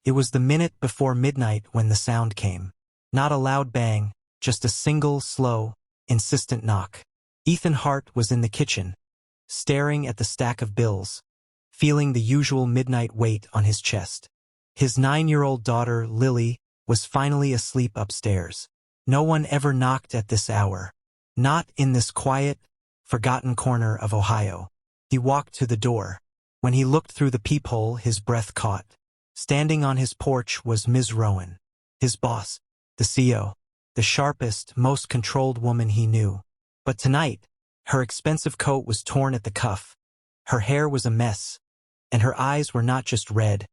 It was the minute before midnight when the sound came. Not a loud bang, just a single, slow, insistent knock. Ethan Hart was in the kitchen, staring at the stack of bills, feeling the usual midnight weight on his chest. His 9-year-old daughter, Lily, was finally asleep upstairs. No one ever knocked at this hour. Not in this quiet, forgotten corner of Ohio. He walked to the door. When he looked through the peephole, his breath caught. Standing on his porch was Ms. Rowan, his boss, the CEO, the sharpest, most controlled woman he knew. But tonight, her expensive coat was torn at the cuff. Her hair was a mess, and her eyes were not just red,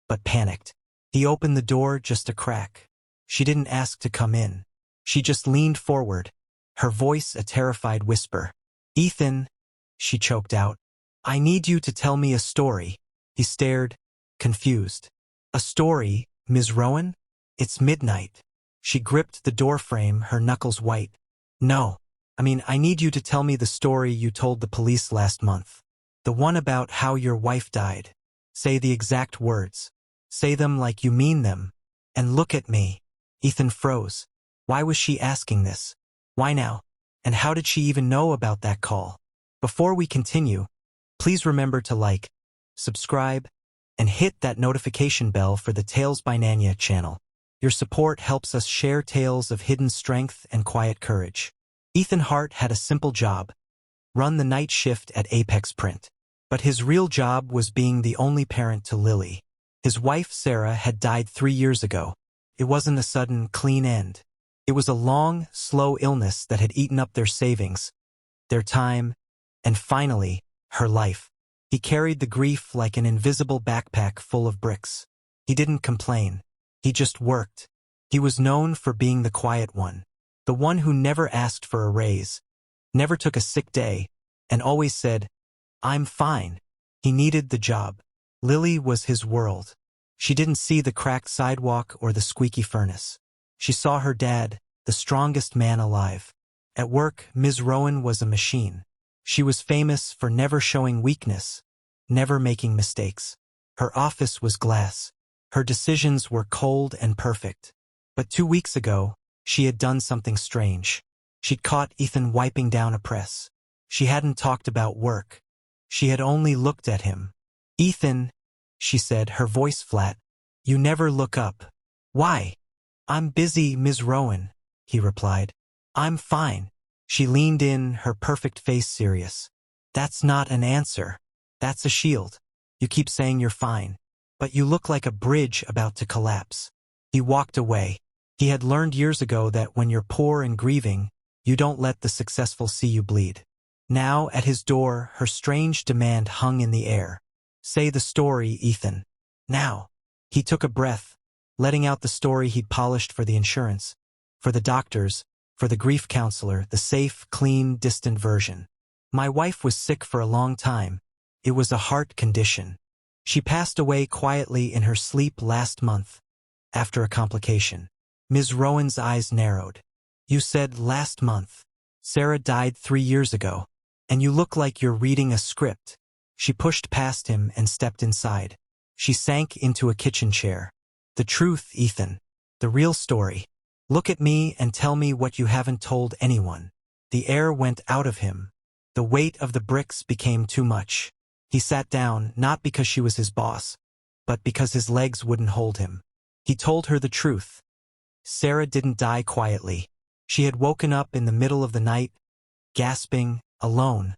but panicked. He opened the door just a crack. She didn't ask to come in. She just leaned forward, her voice a terrified whisper. "Ethan," she choked out, "I need you to tell me a story." He stared, confused. "A story, Ms. Rowan? It's midnight." She gripped the doorframe, her knuckles white. "No. I need you to tell me the story you told the police last month. The one about how your wife died. Say the exact words. Say them like you mean them. And look at me." Ethan froze. Why was she asking this? Why now? And how did she even know about that call? Before we continue, please remember to like, subscribe, and hit that notification bell for the Tales by Nanya channel. Your support helps us share tales of hidden strength and quiet courage. Ethan Hart had a simple job: run the night shift at Apex Print. But his real job was being the only parent to Lily. His wife, Sarah, had died 3 years ago. It wasn't a sudden, clean end. It was a long, slow illness that had eaten up their savings, their time, and finally, her life. He carried the grief like an invisible backpack full of bricks. He didn't complain. He just worked. He was known for being the quiet one, the one who never asked for a raise, never took a sick day, and always said, "I'm fine." He needed the job. Lily was his world. She didn't see the cracked sidewalk or the squeaky furnace. She saw her dad, the strongest man alive. At work, Ms. Rowan was a machine. She was famous for never showing weakness, never making mistakes. Her office was glass. Her decisions were cold and perfect. But 2 weeks ago, she had done something strange. She'd caught Ethan wiping down a press. She hadn't talked about work. She had only looked at him. "Ethan," she said, her voice flat, "you never look up." "Why?" "I'm busy, Ms. Rowan," he replied. "I'm fine." She leaned in, her perfect face serious. "That's not an answer. That's a shield. You keep saying you're fine, but you look like a bridge about to collapse." He walked away. He had learned years ago that when you're poor and grieving, you don't let the successful see you bleed. Now, at his door, her strange demand hung in the air. "Say the story, Ethan. Now." He took a breath, letting out the story he'd polished for the insurance, for the doctors, for the grief counselor, the safe, clean, distant version. "My wife was sick for a long time. It was a heart condition. She passed away quietly in her sleep last month, after a complication." Ms. Rowan's eyes narrowed. "You said last month. Sarah died 3 years ago, and you look like you're reading a script." She pushed past him and stepped inside. She sank into a kitchen chair. "The truth, Ethan. The real story. Look at me and tell me what you haven't told anyone." The air went out of him. The weight of the bricks became too much. He sat down, not because she was his boss, but because his legs wouldn't hold him. He told her the truth. Sarah didn't die quietly. She had woken up in the middle of the night, gasping, alone,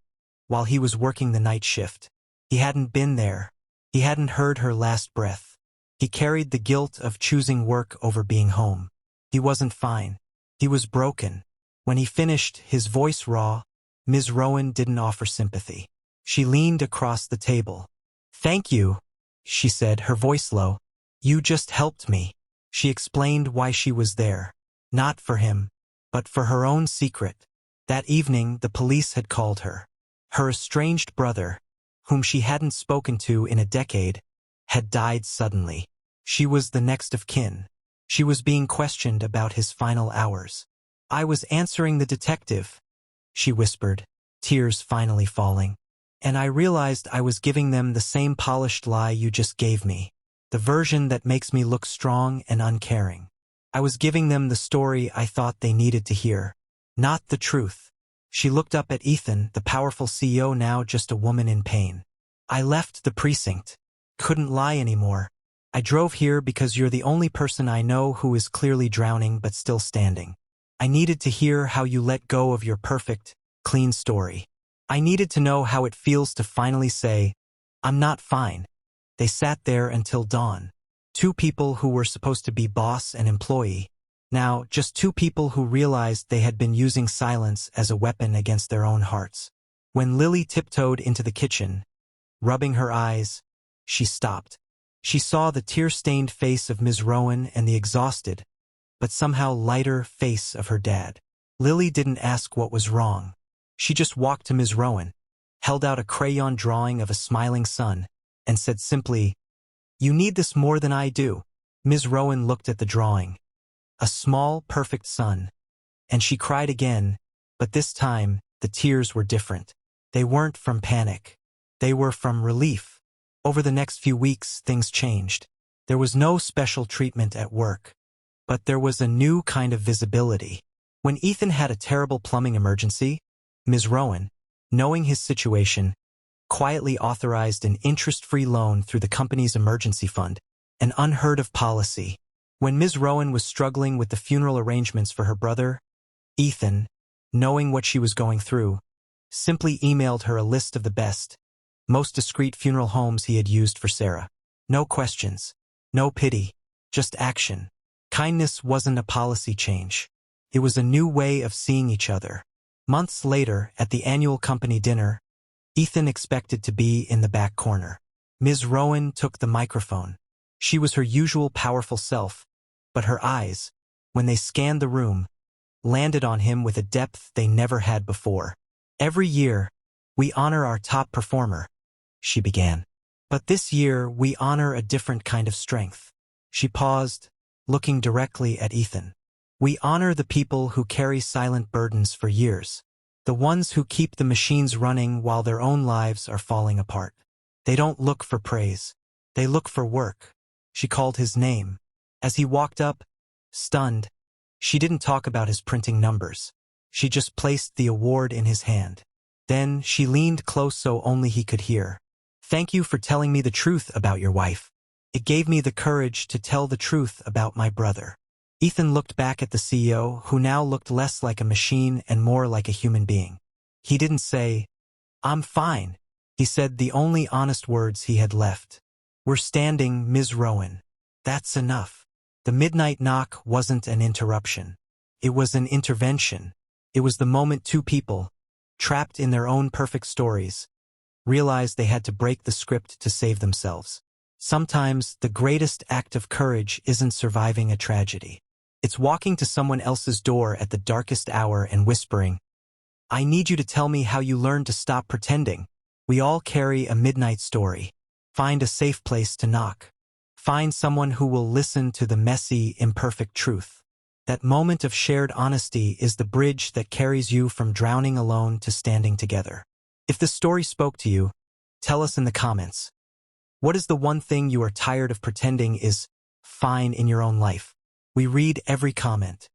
while he was working the night shift. He hadn't been there. He hadn't heard her last breath. He carried the guilt of choosing work over being home. He wasn't fine. He was broken. When he finished, his voice raw, Ms. Rowan didn't offer sympathy. She leaned across the table. "Thank you," she said, her voice low. "You just helped me." She explained why she was there. Not for him, but for her own secret. That evening, the police had called her. Her estranged brother, whom she hadn't spoken to in a decade, had died suddenly. She was the next of kin. She was being questioned about his final hours. "I was answering the detective," she whispered, tears finally falling. "And I realized I was giving them the same polished lie you just gave me. The version that makes me look strong and uncaring. I was giving them the story I thought they needed to hear. Not the truth. She looked up at Ethan, the powerful CEO, now just a woman in pain. I left the precinct. Couldn't lie anymore. I drove here because you're the only person I know who is clearly drowning but still standing. I needed to hear how you let go of your perfect, clean story. I needed to know how it feels to finally say, I'm not fine. They sat there until dawn. Two people who were supposed to be boss and employee. Now, just two people who realized they had been using silence as a weapon against their own hearts. When Lily tiptoed into the kitchen, rubbing her eyes, she stopped. She saw the tear-stained face of Ms. Rowan and the exhausted, but somehow lighter face of her dad. Lily didn't ask what was wrong. She just walked to Ms. Rowan, held out a crayon drawing of a smiling sun, and said simply, You need this more than I do. Ms. Rowan looked at the drawing. A small, perfect sun. And she cried again, but this time, the tears were different. They weren't from panic. They were from relief. Over the next few weeks, things changed. There was no special treatment at work. But there was a new kind of visibility. When Ethan had a terrible plumbing emergency, Ms. Rowan, knowing his situation, quietly authorized an interest-free loan through the company's emergency fund, an unheard-of policy. When Ms. Rowan was struggling with the funeral arrangements for her brother, Ethan, knowing what she was going through, simply emailed her a list of the best, most discreet funeral homes he had used for Sarah. No questions, no pity, just action. Kindness wasn't a policy change. It was a new way of seeing each other. Months later, at the annual company dinner, Ethan expected to be in the back corner. Ms. Rowan took the microphone. She was her usual powerful self, but her eyes, when they scanned the room, landed on him with a depth they never had before. Every year, we honor our top performer, she began. But this year, we honor a different kind of strength. She paused, looking directly at Ethan. We honor the people who carry silent burdens for years. The ones who keep the machines running while their own lives are falling apart. They don't look for praise. They look for work. She called his name. As he walked up, stunned, she didn't talk about his printing numbers. She just placed the award in his hand. Then she leaned close so only he could hear. Thank you for telling me the truth about your wife. It gave me the courage to tell the truth about my brother. Ethan looked back at the CEO, who now looked less like a machine and more like a human being. He didn't say, I'm fine. He said the only honest words he had left. We're standing, Ms. Rowan. That's enough. The midnight knock wasn't an interruption. It was an intervention. It was the moment two people, trapped in their own perfect stories, realized they had to break the script to save themselves. Sometimes the greatest act of courage isn't surviving a tragedy. It's walking to someone else's door at the darkest hour and whispering, I need you to tell me how you learned to stop pretending. We all carry a midnight story. Find a safe place to knock. Find someone who will listen to the messy, imperfect truth. That moment of shared honesty is the bridge that carries you from drowning alone to standing together. If the story spoke to you, tell us in the comments. What is the one thing you are tired of pretending is fine in your own life? We read every comment.